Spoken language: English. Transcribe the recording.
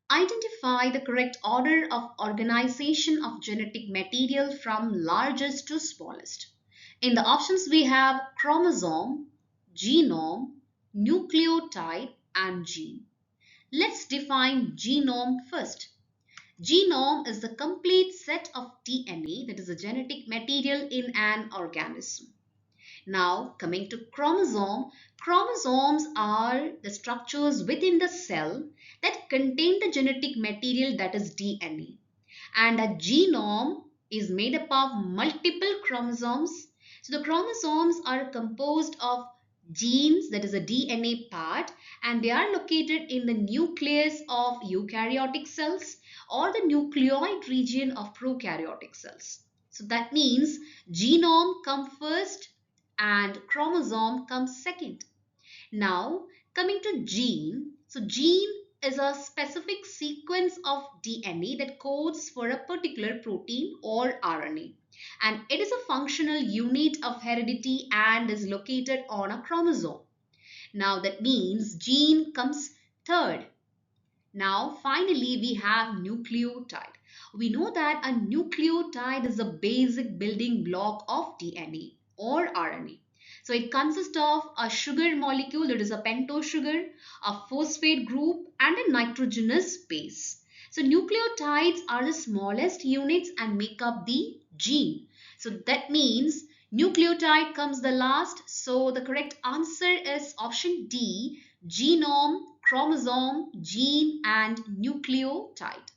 Identify the correct order of organization of genetic material from largest to smallest. In the options we have chromosome, genome, nucleotide and gene. Let's define genome first. Genome is the complete set of DNA, that is the genetic material in an organism. Now coming to chromosome, chromosomes are the structures within the cell that contain the genetic material, that is DNA. And a genome is made up of multiple chromosomes. So the chromosomes are composed of genes, that is a DNA part, and they are located in the nucleus of eukaryotic cells or the nucleoid region of prokaryotic cells. So that means genome comes first and chromosome comes second. Now coming to gene. So gene is a specific sequence of DNA that codes for a particular protein or RNA, and it is a functional unit of heredity and is located on a chromosome. Now that means gene comes third. Now finally we have nucleotide. We know that a nucleotide is a basic building block of DNA or RNA. So it consists of a sugar molecule, that is a pentose sugar, a phosphate group and a nitrogenous base. So nucleotides are the smallest units and make up the gene. So that means nucleotide comes the last. So the correct answer is option D, genome, chromosome, gene and nucleotide.